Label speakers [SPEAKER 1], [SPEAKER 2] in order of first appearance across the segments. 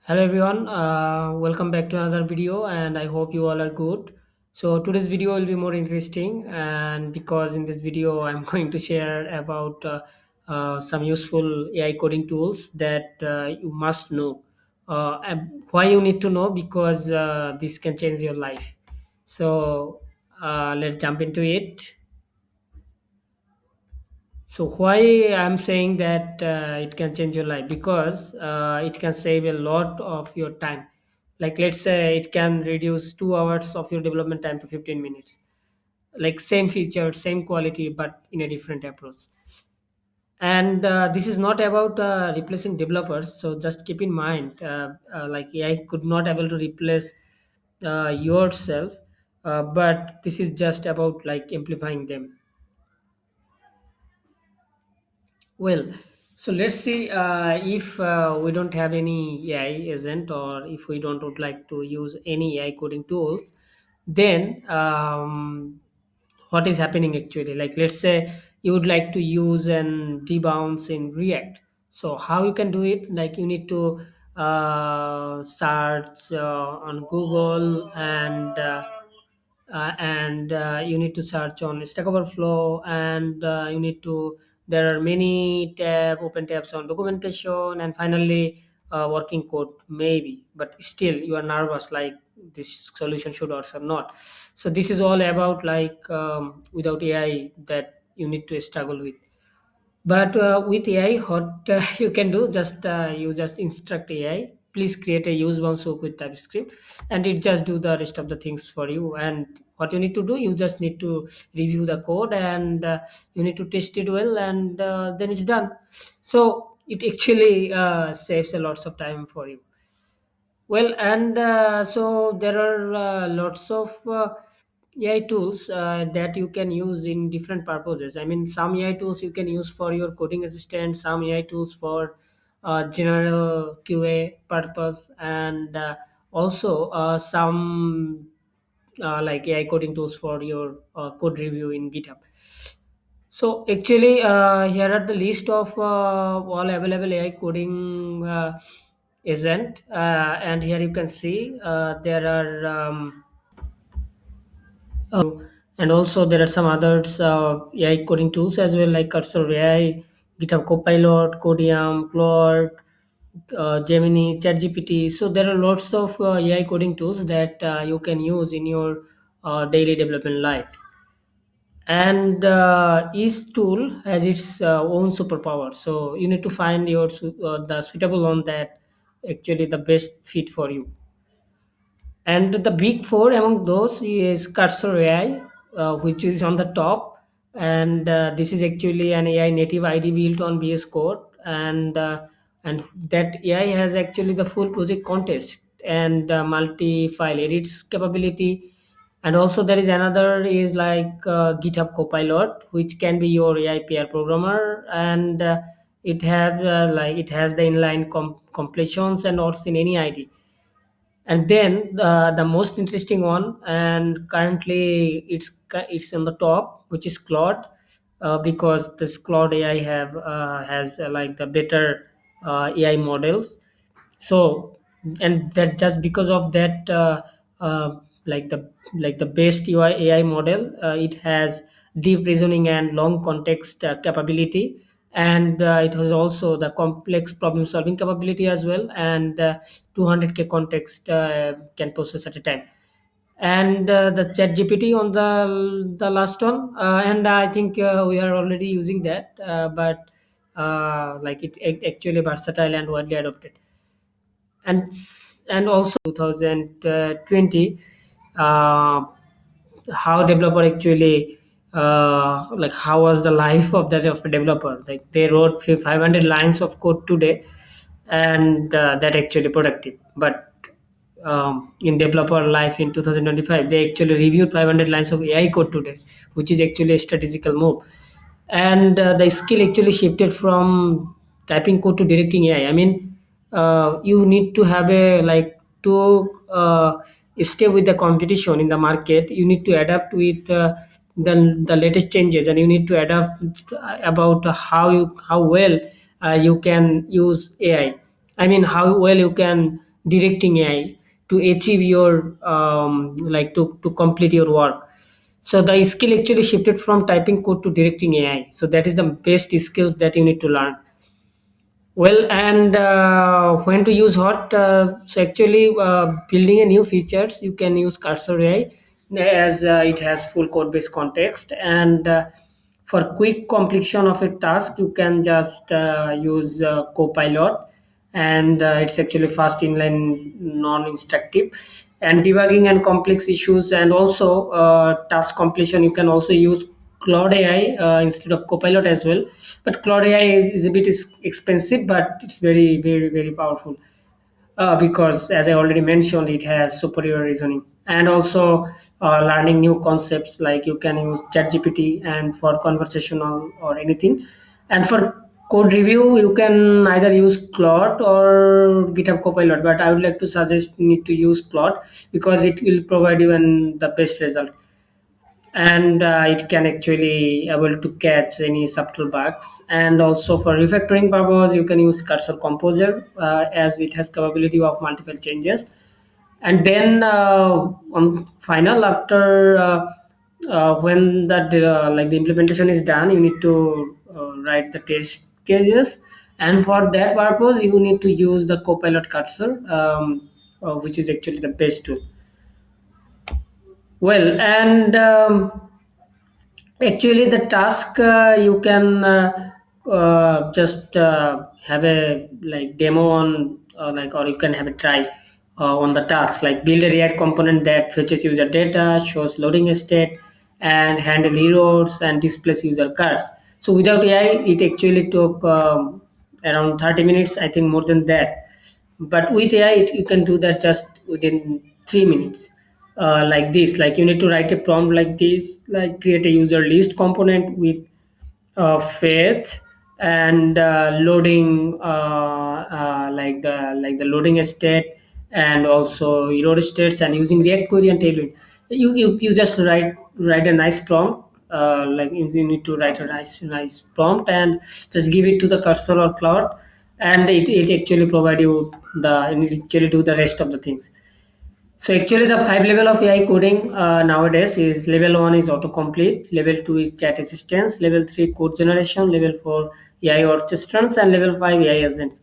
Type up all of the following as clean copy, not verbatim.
[SPEAKER 1] Hello everyone, welcome back to another video, and I hope you all are good. So today's video will be more interesting, and because in this video I'm going to share about some useful AI coding tools that you must know. And why you need to know? Because this can change your life. So let's jump into it. So why I'm saying that it can change your life? Because it can save a lot of your time. Like let's say it can reduce 2 hours of your development time to 15 minutes. Like same feature, same quality, but in a different approach. And this is not about replacing developers. So just keep in mind, like AI could not able to replace yourself, but this is just about like amplifying them. Well, so let's see if we don't have any AI agent, or if we don't would like to use any AI coding tools, then what is happening actually? Like let's say you would like to use an debounce in React. So how you can do it? Like you need to search on Google, and you need to search on Stack Overflow, and you need to there are many open tabs on documentation, and finally working code maybe, but still you are nervous like this solution should work or not. So this is all about like without AI that you need to struggle with. But with AI, what you can do, just you just instruct AI, please create a use bounce hook with TypeScript, and it just do the rest of the things for you. And what you need to do, you just need to review the code, and you need to test it well, and then it's done. So it actually saves a lots of time for you. Well, and so there are lots of AI tools that you can use in different purposes. I mean, some AI tools you can use for your coding assistant, some AI tools for general QA purpose, and also some like AI coding tools for your code review in GitHub. So actually, here are the list of all available AI coding agent, and here you can see there are, and also there are some others AI coding tools as well, like Cursor AI, GitHub Copilot, Codeium, Claude, Gemini, ChatGPT. So there are lots of AI coding tools that you can use in your daily development life, and each tool has its own superpower, so you need to find the suitable one that actually the best fit for you. And the big four among those is Cursor AI, which is on the top. And this is actually an AI native ID built on vscode, and that AI has actually the full project context and multi-file edits capability. And also there is another is like GitHub Copilot, which can be your AI peer programmer, and it has the inline completions and also in any ID. And then the most interesting one, and currently it's on the top, which is Claude, because this Claude AI have has like the better AI models. So, and that just because of that, like the best UI AI model, it has deep reasoning and long context capability, and it has also the complex problem solving capability as well, and 200K context can process at a time. And the chat gpt on the last one, and I think we are already using that, but like actually versatile and widely adopted. And also 2020, uh, how developer actually, like how was the life of that of a developer, like they wrote 500 lines of code today, and that actually productive. But in developer life in 2025, they actually reviewed 500 lines of AI code today, which is actually a statistical move. And the skill actually shifted from typing code to directing AI. I mean, you need to have a like to stay with the competition in the market. You need to adapt with the latest changes, and you need to adapt about how well you can use AI. I mean, how well you can directing AI to achieve your to complete your work. So the skill actually shifted from typing code to directing AI. So that is the best skills that you need to learn. Well, and when to use what? So actually, building a new features, you can use Cursor AI as it has full code based context. And for quick completion of a task, you can just use Copilot, and it's actually fast, inline, non-instructive. And debugging and complex issues, and also task completion, you can also use Claude AI instead of Copilot as well. But Claude AI is a bit expensive, but it's very, very, very powerful because, as I already mentioned, it has superior reasoning. And also learning new concepts, like you can use ChatGPT and for conversational or anything. And for code review, you can either use Claude or GitHub Copilot. But I would like to suggest you need to use Claude because it will provide you the best result, and it can actually able to catch any subtle bugs. And also for refactoring purpose, you can use Cursor Composer as it has capability of multiple changes. And then on final, after when that like the implementation is done, you need to write the test cases. And for that purpose, you need to use the Copilot Cursor, which is actually the best tool. Well, and actually, the task you can just have a like demo on, or you can have a try on the task, like build a React component that fetches user data, shows loading state, and handle errors and displays user cards. So without AI, it actually took around 30 minutes, I think more than that. But with AI, you can do that just within 3 minutes. Like this, like you need to write a prompt like this, like create a user list component with faith and loading like the loading state, and also error states, and using React query and tailwind. You just write a nice prompt, like you need to write a nice prompt and just give it to the Cursor or Cloud, and it actually provide you and it actually do the rest of the things. So actually, the five level of AI coding nowadays is: level one is autocomplete, level two is chat assistance, level three code generation, level four AI orchestrants, and level five AI agents.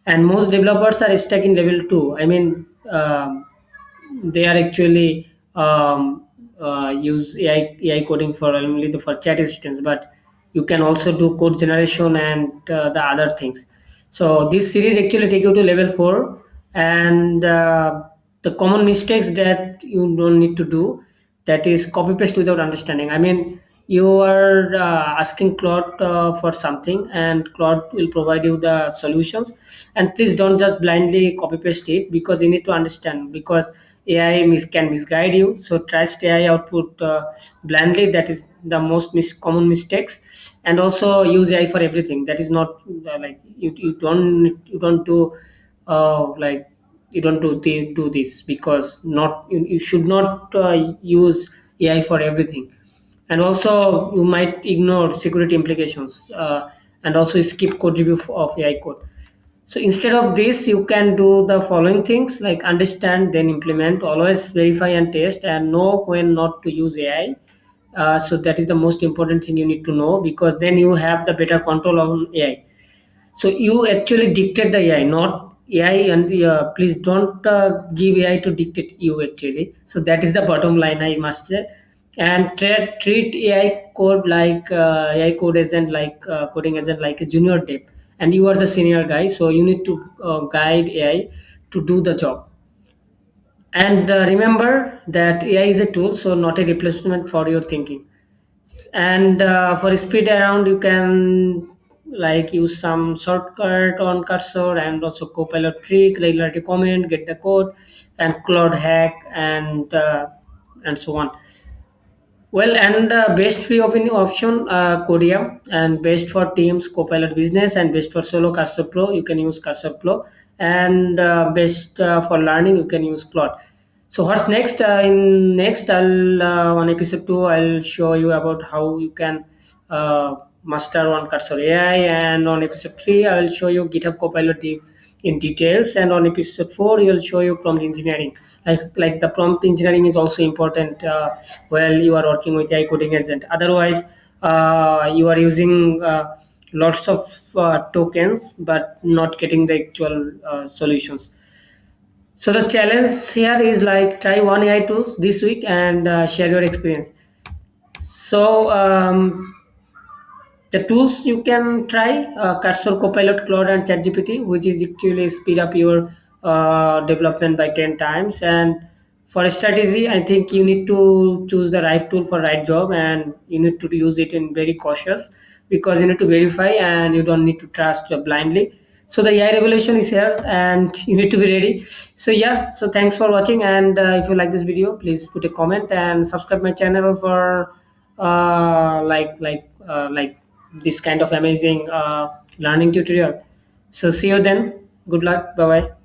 [SPEAKER 1] And most developers are stuck in level two. I mean, they are actually use AI coding for only for chat assistance, but you can also do code generation and the other things. So this series actually take you to level four, and the common mistakes that you don't need to do, that is copy paste without understanding. I mean, you are asking Claude for something, and Claude will provide you the solutions. And please don't just blindly copy paste it, because you need to understand, because AI can misguide you. So trust AI output blindly. That is the most common mistakes. And also use AI for everything. That is not like you don't do like you don't do this, because not you should not use AI for everything. And also you might ignore security implications, and also skip code review of AI code. So instead of this, you can do the following things, like understand, then implement, always verify and test, and know when not to use AI. So that is the most important thing you need to know, because then you have the better control on AI. So you actually dictate the AI, not AI, and please don't give AI to dictate you actually. So that is the bottom line, I must say. And treat AI code like AI code agent, like coding agent, like a junior dev, and you are the senior guy, so you need to guide AI to do the job. And remember that AI is a tool, so not a replacement for your thinking. And for speed around, you can like use some shortcut on Cursor, and also Copilot trick, regularity comment, get the code, and Cloud hack, and so on. Well, and best free open option, codeium, and best for teams Copilot business, and best for solo Cursor Pro, you can use Cursor Pro. And best for learning, you can use Claude. So what's next? In next, I'll on episode 2, I'll show you about how you can master on Cursor AI, and on episode 3, I will show you GitHub Copilot, the in details. And on episode 4, we'll show you prompt engineering. Like the prompt engineering is also important while you are working with AI coding agent. Otherwise, you are using lots of tokens but not getting the actual solutions. So the challenge here is like try one AI tools this week and share your experience. So the tools you can try Cursor, Copilot, Claude, and ChatGPT, which is actually speed up your development by 10 times. And for a strategy, I think you need to choose the right tool for right job, and you need to use it in very cautious, because you need to verify and you don't need to trust blindly. So the AI revolution is here, and you need to be ready. So yeah, so thanks for watching, and if you like this video, please put a comment and subscribe my channel for like this kind of amazing learning tutorial. So see you then. Good luck. Bye bye.